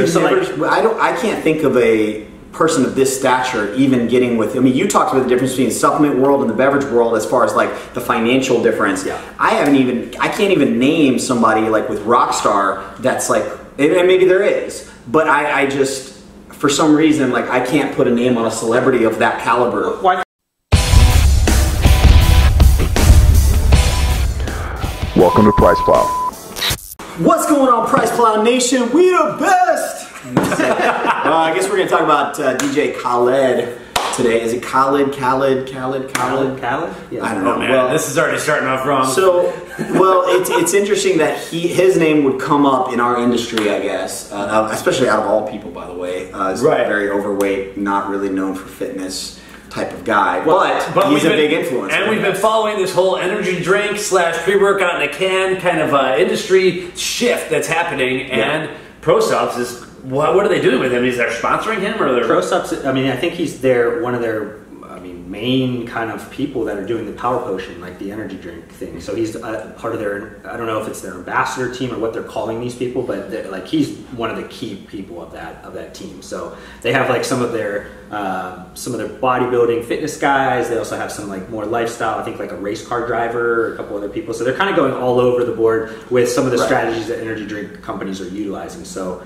So I can't think of a person of this stature even getting with. I mean, you talked about the difference between the supplement world and the beverage world as far as like the financial difference. Yeah. I can't even name somebody like with Rockstar that's like, and maybe there is, but I just, for some reason, like I can't put a name on a celebrity of that caliber. Why? Welcome to Price Plow. What's going on, Price Plow Nation? We the best! I guess we're going to talk about DJ Khaled today. Is it Khaled? Khaled? Yeah. I don't know. Man, well, this is already starting off wrong. So, well, it's interesting that his name would come up in our industry, I guess, especially out of all people, by the way. He's very overweight, not really known for fitness type of guy, but he's a big influencer. And we've been following this whole energy drink / pre-workout in a can kind of industry shift that's happening, and ProSupps is, what are they doing with him? Is they sponsoring him, or they're... ProSupps, I mean, I think he's one of their main kind of people that are doing the power potion, like the energy drink thing. So he's part of their, I don't know if it's their ambassador team or what they're calling these people, but like he's one of the key people of that team. So they have like some of their bodybuilding fitness guys. They also have some like more lifestyle, I think like a race car driver, a couple other people. So they're kind of going all over the board with some of the strategies that energy drink companies are utilizing. So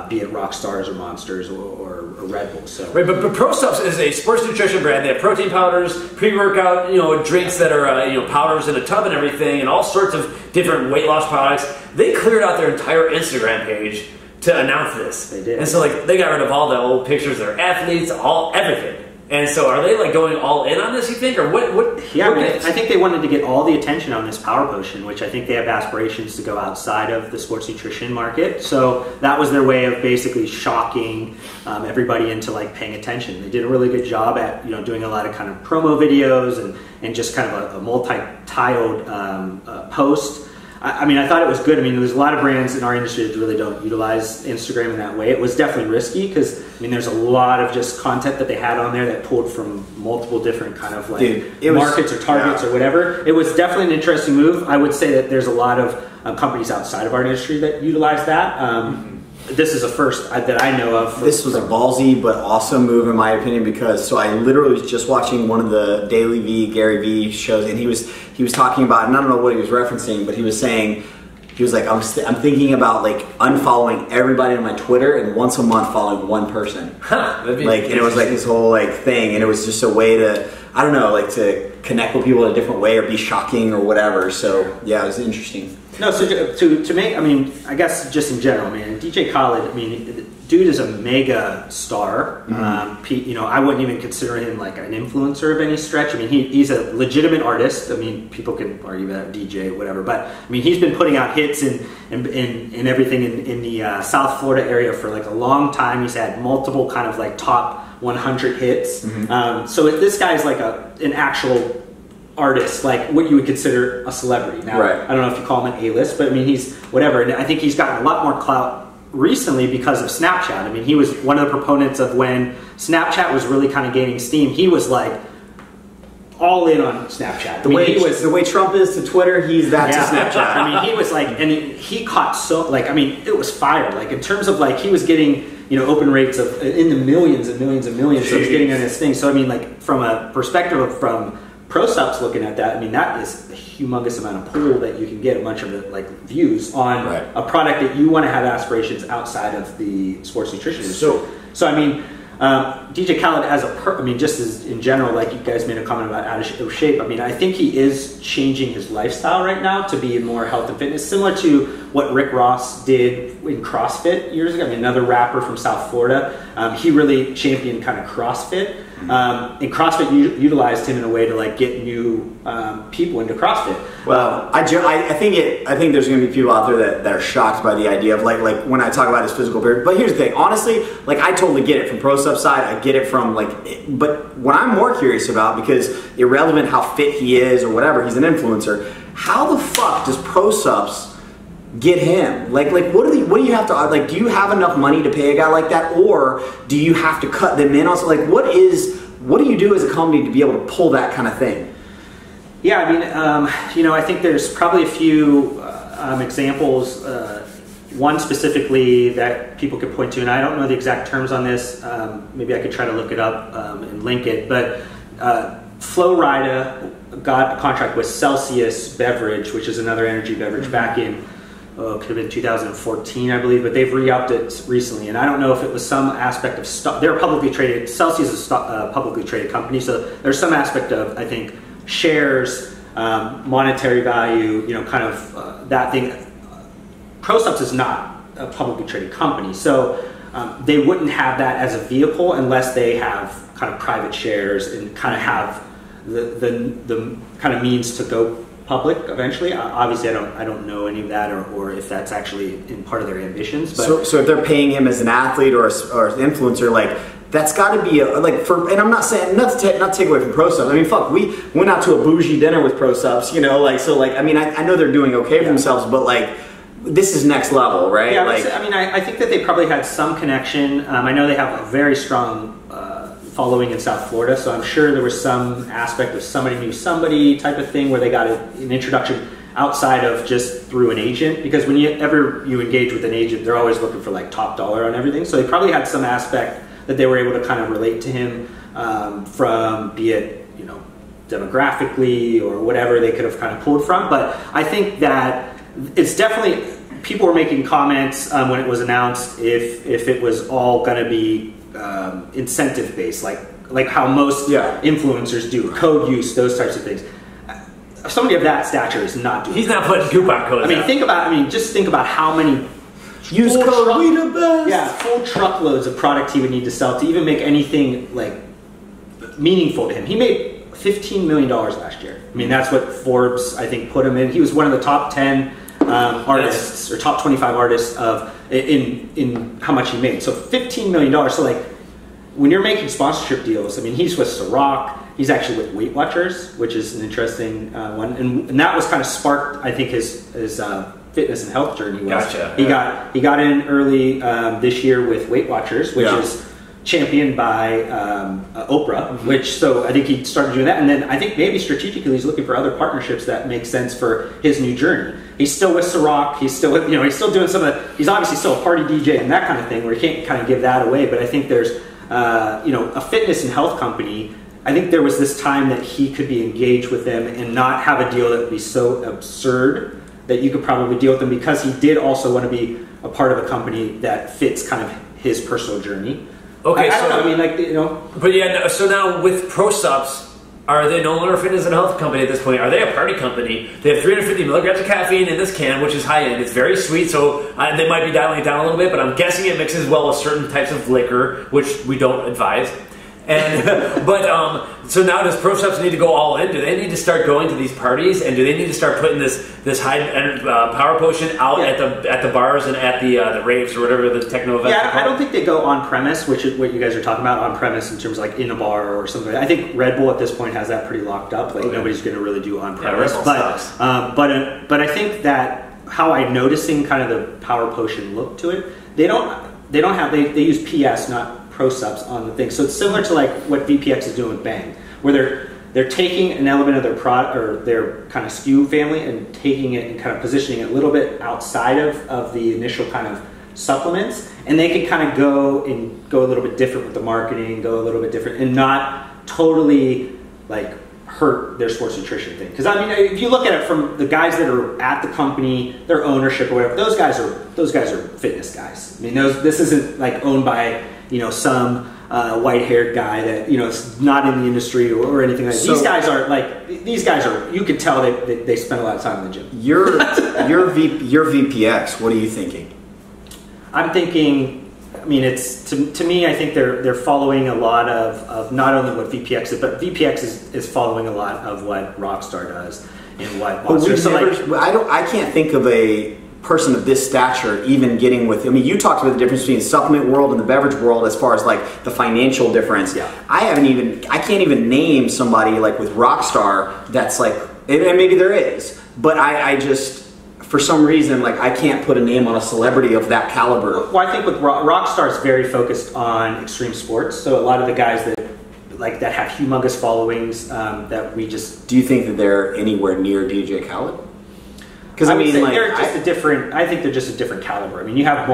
be it Rockstars or Monsters or Red Bull. So right, but ProSupps is a sports nutrition brand. They have protein powders, pre-workout, drinks that are powders in a tub and everything, and all sorts of different weight loss products. They cleared out their entire Instagram page to announce this. They did. And so like they got rid of all the old pictures of their athletes, everything. And so are they like going all in on this, you think, or what? Yeah, I think they wanted to get all the attention on this power potion, which I think they have aspirations to go outside of the sports nutrition market. So that was their way of basically shocking everybody into like paying attention. They did a really good job at doing a lot of kind of promo videos and just kind of a multi-tiled post. I mean, I thought it was good. I mean, there's a lot of brands in our industry that really don't utilize Instagram in that way. It was definitely risky because, I mean, there's a lot of just content that they had on there that pulled from multiple different kind of like markets or targets or whatever. It was definitely an interesting move. I would say that there's a lot of companies outside of our industry that utilize that. This is a first that I know of. This was a ballsy but awesome move in my opinion, because I literally was just watching one of the Daily V, Gary V shows, and he was talking about, and I don't know what he was referencing, but he was saying, he was like, I'm thinking about like unfollowing everybody on my Twitter and once a month following one person. And it was like this whole like thing, and it was just a way to, I don't know, like to connect with people in a different way or be shocking or whatever. So yeah, it was interesting. No, so to make, I mean, I guess just in general, man, DJ Khaled, I mean, dude is a mega star. I wouldn't even consider him like an influencer of any stretch. I mean, he's a legitimate artist. I mean, people can argue that DJ, whatever, but I mean, he's been putting out hits and everything in the South Florida area for like a long time. He's had multiple kind of like top 100 hits. So this guy's like an actual artist, like what you would consider a celebrity. Now, I don't know if you call him an A-list, but I mean, he's whatever. And I think he's gotten a lot more clout recently because of Snapchat. I mean, he was one of the proponents of when Snapchat was really kind of gaining steam. He was like all in on Snapchat. The way Trump is to Twitter, he's that to Snapchat. I mean, he was like, and he caught so, like, I mean, it was fire. Like in terms of like, he was getting, open rates of in the millions and millions and millions. So he was getting on this thing. So I mean, like from a perspective from ProSupps looking at that, I mean, that is a humongous amount of pull that you can get a bunch of like views on a product that you want to have aspirations outside of the sports nutrition industry. So I mean, DJ Khaled I mean, just as in general, like you guys made a comment about out of shape. I mean, I think he is changing his lifestyle right now to be more health and fitness, similar to what Rick Ross did in CrossFit years ago. I mean, another rapper from South Florida. He really championed kind of CrossFit. And CrossFit utilized him in a way to like get new people into CrossFit. Well, I think there's going to be people out there that are shocked by the idea of like when I talk about his physical appearance. But here's the thing, honestly, like I totally get it from ProSupps side. I get it from but what I'm more curious about, because irrelevant how fit he is or whatever, he's an influencer. How the fuck does ProSupps get him? Like what do you have to, like, do you have enough money to pay a guy like that, or do you have to cut them in on, like what do you do as a company to be able to pull that kind of thing? Yeah, I mean, I think there's probably a few examples one specifically that people could point to, and I don't know the exact terms on this. Maybe I could try to look it up and link it. But Flo Rida got a contract with Celsius Beverage, which is another energy beverage, back in could have been 2014, I believe. But they've re-upped it recently, and I don't know if it was some aspect of stock. They're publicly traded. Celsius is a publicly traded company, so there's some aspect of, I think, shares, monetary value, kind of that thing. ProSupps is not a publicly traded company, so they wouldn't have that as a vehicle unless they have kind of private shares and kind of have the kind of means to go public eventually. Obviously, I don't know any of that, or if that's actually in part of their ambitions. But so if they're paying him as an athlete or an influencer, like, that's got to be and I'm not saying not to take away from ProSupps. I mean, fuck, we went out to a bougie dinner with ProSupps, I mean, I know they're doing okay for themselves, but like, this is next level, right? Yeah, like, I mean, I think that they probably had some connection. I know they have a very strong following in South Florida, so I'm sure there was some aspect of somebody knew somebody type of thing where they got an introduction outside of just through an agent, because whenever you engage with an agent, they're always looking for like top dollar on everything. So they probably had some aspect that they were able to kind of relate to him from, be it demographically or whatever they could have kind of pulled from. But I think that it's definitely, people were making comments when it was announced if it was all going to be incentive based, like how most influencers do, code use, those types of things. Somebody of that stature is not doing. He's not putting coupon codes. Just think about how many use code we the best. Yeah, full truckloads of product he would need to sell to even make anything like meaningful to him. He made $15 million last year. I mean, that's what Forbes, I think, put him in. He was one of the top 10 artists or top 25 artists in how much he made. So $15 million. So like, when you're making sponsorship deals, I mean, he's with Ciroc. He's actually with Weight Watchers, which is an interesting one, and that was kind of sparked, I think, his fitness and health journey. Gotcha. He got in early this year with Weight Watchers, which is championed by Oprah, which, so I think he started doing that, and then I think maybe strategically he's looking for other partnerships that make sense for his new journey. He's still with Ciroc, he's still with, he's still doing some of the, he's obviously still a party DJ and that kind of thing, where you can't kind of give that away, but I think there's, a fitness and health company. I think there was this time that he could be engaged with them and not have a deal that would be so absurd that you could probably deal with them, because he did also want to be a part of a company that fits kind of his personal journey. Okay, I don't know. I mean, But yeah, so now with ProSupps, are they no longer a fitness and health company at this point? Are they a party company? They have 350 milligrams of caffeine in this can, which is high end. It's very sweet, so they might be dialing it down a little bit, but I'm guessing it mixes well with certain types of liquor, which we don't advise. And so now does ProSupps need to go all in? Do they need to start going to these parties, and do they need to start putting this Hyde power potion out at the bars and at the raves or whatever the techno events? Yeah, I don't think they go on premise, which is what you guys are talking about, on premise in terms of like in a bar or something. I think Red Bull at this point has that pretty locked up. Like nobody's going to really do on premise. Yeah, but I think that how I'm noticing kind of the power potion look to it, they use PS, not ProSupps on the thing. So it's similar to like what VPX is doing with Bang, where they're taking an element of their product or their kind of SKU family and taking it and kind of positioning it a little bit outside of the initial kind of supplements, and they can kind of go a little bit different with the marketing, go a little bit different, and not totally like hurt their sports nutrition thing. Because I mean, if you look at it from the guys that are at the company, their ownership or whatever, those guys are fitness guys. I mean, this isn't like owned by some white-haired guy that is not in the industry or anything like that. These guys are. You could tell they spend a lot of time in the gym. Your VPX. What are you thinking? I'm thinking. I mean, it's to me. I think they're following a lot of not only what VPX is, but VPX is following a lot of what Rockstar does and what. I can't think of a person of this stature even getting with. I mean, you talked about the difference between the supplement world and the beverage world as far as like the financial difference. Yeah. I can't even name somebody like with Rockstar that's like, and maybe there is, but I just, for some reason, like I can't put a name on a celebrity of that caliber. Well, I think with Rockstar is very focused on extreme sports, so a lot of the guys that have humongous followings that we just. Do you think that they're anywhere near DJ Khaled? Because I mean, like, they're just a different. I think they're just a different caliber. I mean, you have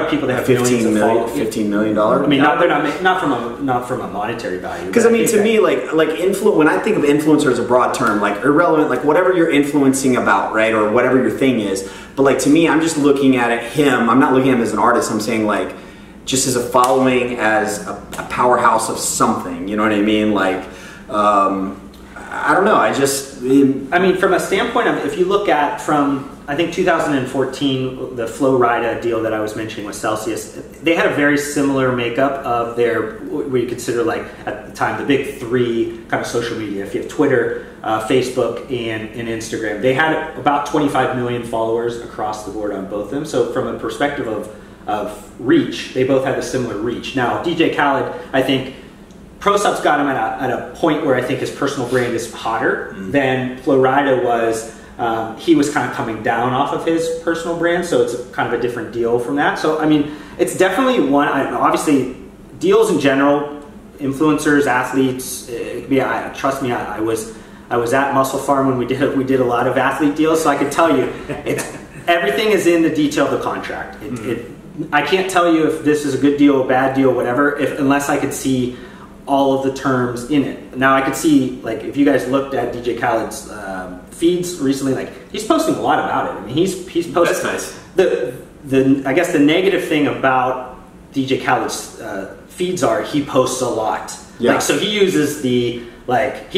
people that have millions of followers. $15 million. I mean, not from a monetary value. Because I mean, to me, like when I think of influencer as a broad term, like irrelevant, like whatever you're influencing about, right, or whatever your thing is. But like to me, I'm just looking at him. I'm not looking at him as an artist. I'm saying like just as a following, as a powerhouse of something. You know what I mean? Like. I don't know. I mean, from a standpoint of, if you look at from, I think 2014, the Flo Rida deal that I was mentioning with Celsius, they had a very similar makeup of their, what you consider like at the time, the big three kind of social media. If you have Twitter, Facebook, and Instagram, they had about 25 million followers across the board on both of them. So from a perspective of reach, they both had a similar reach. Now, DJ Khaled, I think, ProSupps got him at a point where I think his personal brand is hotter than Flo Rida was. He was kind of coming down off of his personal brand, so it's kind of a different deal from that. So, I mean, it's definitely one, obviously, deals in general, influencers, athletes, trust me, I was at Muscle Farm when we did a lot of athlete deals, so I could tell you, everything is in the detail of the contract. I can't tell you if this is a good deal, a bad deal, whatever, unless I could see all of the terms in it. Now I could see, like, if you guys looked at DJ Khaled's feeds recently, like, he's posting a lot about it. I mean, he's posting. That's nice. I guess the negative thing about DJ Khaled's feeds are he posts a lot. Yeah. Like, so he uses he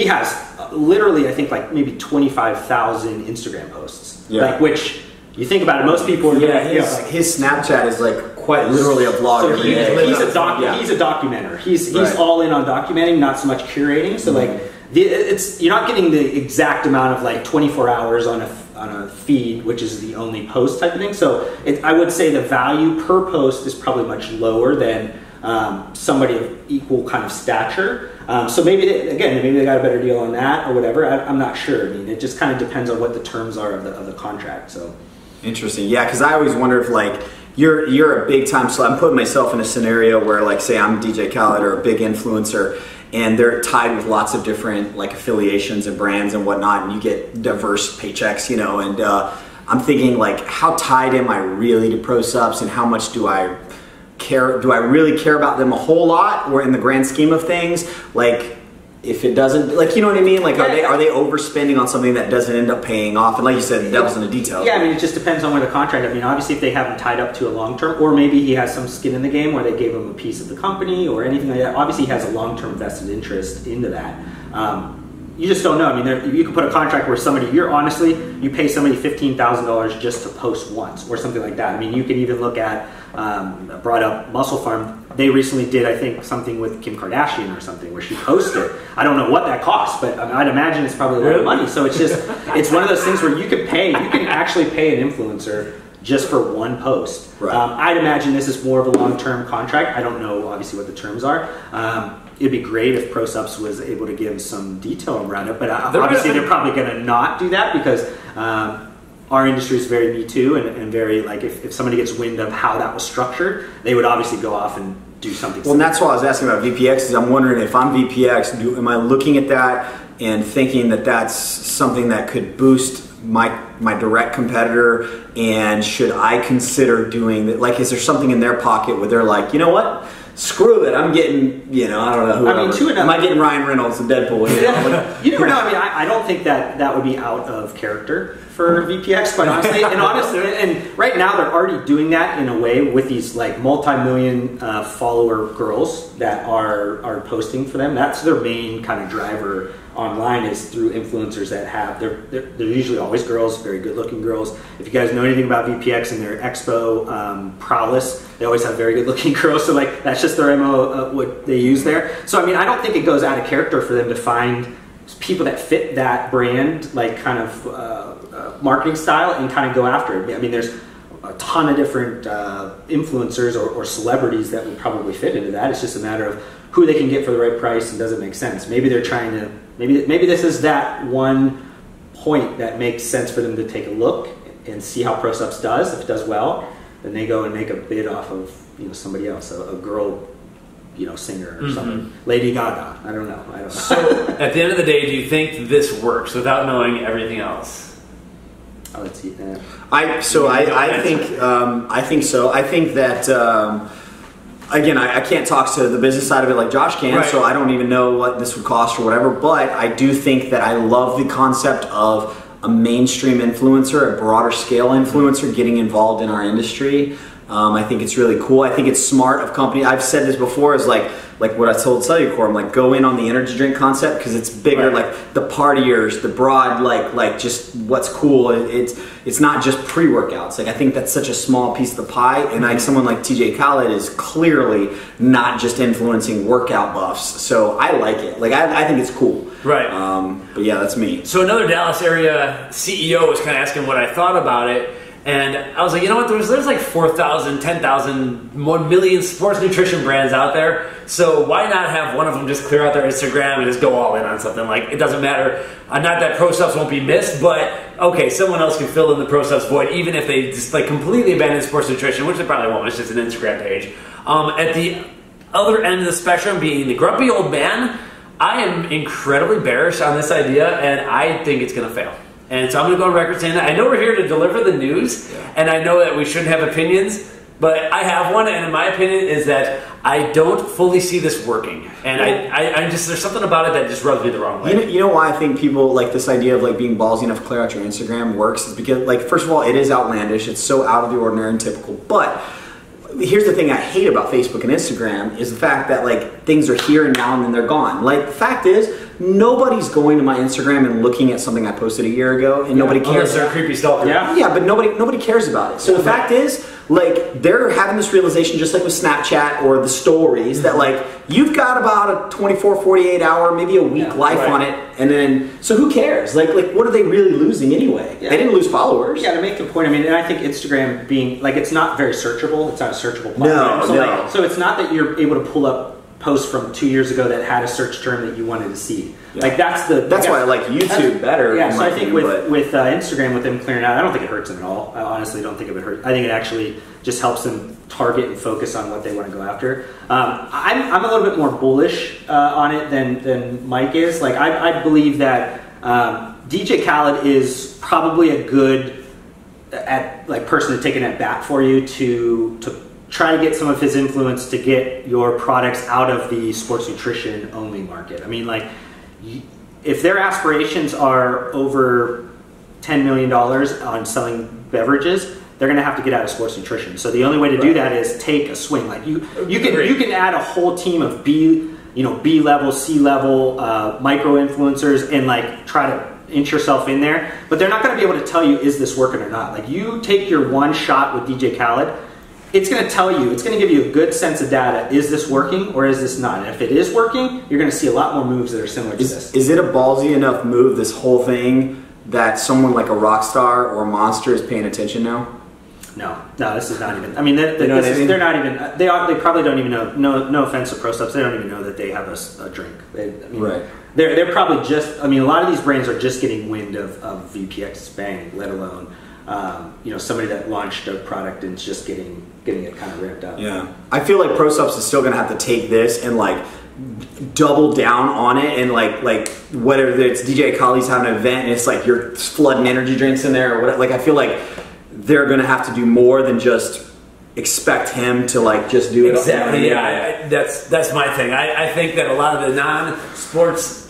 has literally, I think, like maybe 25,000 Instagram posts. Yeah. Like, which you think about it, most people are his Snapchat is like quite literally a vlog. So he's a documenter. He's all in on documenting, not so much curating. So like you're not getting the exact amount of like 24 hours on a feed, which is the only post type of thing. So I would say the value per post is probably much lower than somebody of equal kind of stature. So maybe they got a better deal on that or whatever. I'm not sure. I mean, it just kind of depends on what the terms are of the contract. So interesting, yeah. Because I always wonder if like you're a big time. So I'm putting myself in a scenario where, like, say I'm DJ Khaled or a big influencer, and they're tied with lots of different like affiliations and brands and whatnot, and you get diverse paychecks, you know. And I'm thinking, like, how tied am I really to ProSupps, and how much do I care? Do I really care about them a whole lot, or in the grand scheme of things, like, if it doesn't, like, you know what I mean? Like, are they overspending on something that doesn't end up paying off? And like you said, the devil's in the details. Yeah, I mean, it just depends on where the contract. I mean, obviously, if they have him tied up to a long term, or maybe he has some skin in the game where they gave him a piece of the company or anything like that. Obviously, he has a long term vested interest into that. You just don't know. I mean, you could put a contract where you pay somebody $15,000 just to post once or something like that. I mean, you can even look at, brought up Muscle Farm. They recently did, I think, something with Kim Kardashian or something where she posted. I don't know what that costs, but I'd imagine it's probably a lot of money. So it's one of those things where you can actually pay an influencer just for one post. Right. I'd imagine this is more of a long-term contract. I don't know, obviously, what the terms are. It'd be great if ProSupps was able to give some detail around it, but obviously they're probably going to not do that because our industry is very Me Too and very, like, if somebody gets wind of how that was structured, they would obviously go off and do something. Well, and that's why I was asking about VPX, is I'm wondering if I'm VPX, am I looking at that and thinking that that's something that could boost my direct competitor, and should I consider doing that? Like, is there something in their pocket where they're like, you know what? Screw it, I'm getting, you know, I don't know whoever. Am I getting Ryan Reynolds and Deadpool? You know? You never know. I mean, I don't think that would be out of character for VPX, quite honestly. And right now they're already doing that in a way with these like multi-million follower girls that are posting for them. That's their main kind of driver online, is through influencers that have, they're usually always girls, very good-looking girls. If you guys know anything about VPX and their expo prowess, they always have very good-looking girls. So like that's just their MO, what they use there. So I mean, I don't think it goes out of character for them to find people that fit that brand, like kind of marketing style, and kind of go after it. I mean, there's a ton of different influencers or celebrities that would probably fit into that. It's just a matter of who they can get for the right price, and does it make sense. Maybe they're trying to, maybe this is that one point that makes sense for them to take a look and see how ProSupps does. If it does well, then they go and make a bid off of, you know, somebody else, a girl, you know, singer or something. Lady Gaga. I don't know. So at the end of the day, do you think this works without knowing everything else? I would see that. I think so. I think that again, I can't talk to the business side of it like Josh can, Right. so I don't even know what this would cost or whatever. But I do think that I love the concept of a mainstream influencer, a broader scale influencer getting involved in our industry. I think it's really cool. I think it's smart of company. I've said this before, is like what I told Cellucor. I'm like, go in on the energy drink concept because it's bigger. Right. Like the partiers, the broad, like just what's cool. It's not just pre-workouts. Like I think that's such a small piece of the pie. And like someone like TJ Khaled is clearly not just influencing workout buffs. So I like it. Like I think it's cool. Right. But yeah, that's me. So another Dallas area CEO was kind of asking what I thought about it. And I was like, you know what, there's like 4,000, 10,000, 1 million sports nutrition brands out there. So why not have one of them just clear out their Instagram and just go all in on something? Like, it doesn't matter. Not that ProSupps won't be missed, but okay, someone else can fill in the ProSupps void, even if they just like completely abandon sports nutrition, which they probably won't. It's just an Instagram page. At the other end of the spectrum, being the grumpy old man, I am incredibly bearish on this idea, and I think it's going to fail. And so I'm going to go on record saying that. I know we're here to deliver the news, and I know that we shouldn't have opinions, but I have one, and in my opinion is that I don't fully see this working. And I just, there's something about it that just rubs me the wrong way. You know why I think people like this idea of like being ballsy enough to clear out your Instagram works is because, like, first of all, it is outlandish. It's so out of the ordinary and typical. But here's the thing I hate about Facebook and Instagram is the fact that like things are here and now and then they're gone. Like the fact is, nobody's going to my Instagram and looking at something I posted a year ago, and nobody cares. Unless they're a creepy stalker. Yeah, but nobody cares about it. So the fact is, like, they're having this realization, just like with Snapchat or the stories, that like you've got about a 24, 48 hour, maybe a week life on it, and then so who cares? Like what are they really losing anyway? Yeah. They didn't lose followers. Yeah, to make the point, I mean, and I think Instagram being like, it's not very searchable. It's not a searchable platform. No. So it's not that you're able to pull up posts from 2 years ago that had a search term that you wanted to see. Yeah. Like that's why I like YouTube better. Yeah, so I think with opinion, Instagram, with them clearing out, I don't think it hurts them at all. I honestly don't think it would hurt. I think it actually just helps them target and focus on what they want to go after. I'm a little bit more bullish on it than Mike is. Like I believe that DJ Khaled is probably a good person to take an at bat for you to try to get some of his influence to get your products out of the sports nutrition only market. I mean, like, if their aspirations are over $10 million on selling beverages, they're going to have to get out of sports nutrition. So the only way to do that is take a swing. Like you can add a whole team of B level, C level micro influencers and like try to inch yourself in there, but they're not going to be able to tell you is this working or not. Like you take your one shot with DJ Khaled. It's going to tell you, it's going to give you a good sense of data. Is this working or is this not? And if it is working, you're going to see a lot more moves that are similar to this. Is it a ballsy enough move, this whole thing, that someone like a Rockstar or a Monster is paying attention now? No, this is not even. I mean, they're not even. They probably don't even know. No offense to ProSupps, they don't even know that they have a drink. Right. They're probably just. I mean, a lot of these brands are just getting wind of VPX Bang, let alone somebody that launched a product and is just getting it kind of ripped up. Yeah, I feel like ProSupps is still going to have to take this and like double down on it, and like whether it's DJ Khaled's having an event and it's like you're flooding energy drinks in there or whatever. Like I feel like they're going to have to do more than just expect him to like just do it. Exactly. Yeah, that's my thing. I think that a lot of the non-sports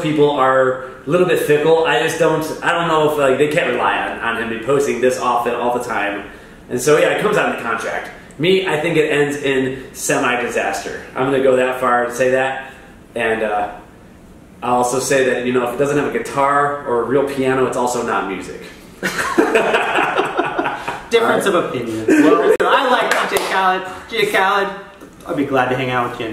people are a little bit fickle. I don't know if like they can't rely on him be posting this often all the time. And so yeah, it comes out in the contract. Me, I think it ends in semi-disaster. I'm going to go that far and say that. And I'll also say that, if it doesn't have a guitar or a real piano, it's also not music. Difference of opinion. Well, I like DJ Khaled. DJ Khaled, I'd be glad to hang out with you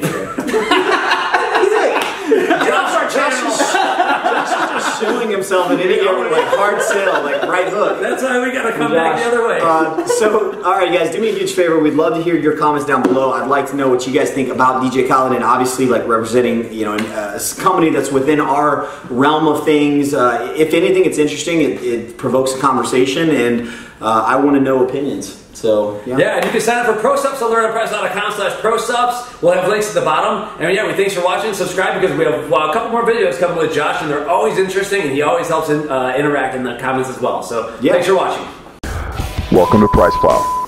Josh is just showing himself in any like hard sell, like right hook. That's why we got to come back the other way. All right, guys, do me a huge favor. We'd love to hear your comments down below. I'd like to know what you guys think about DJ Khaled, and obviously, like representing, a company that's within our realm of things. If anything, it's interesting. It provokes a conversation, and I want to know opinions. So yeah, and you can sign up for ProSupps to learn at press.com/ProSupps. We'll have links at the bottom. And yeah, thanks for watching. Subscribe because we have a couple more videos coming with Josh, and they're always interesting, and he always helps interact in the comments as well. So thanks for watching. Welcome to PricePlow.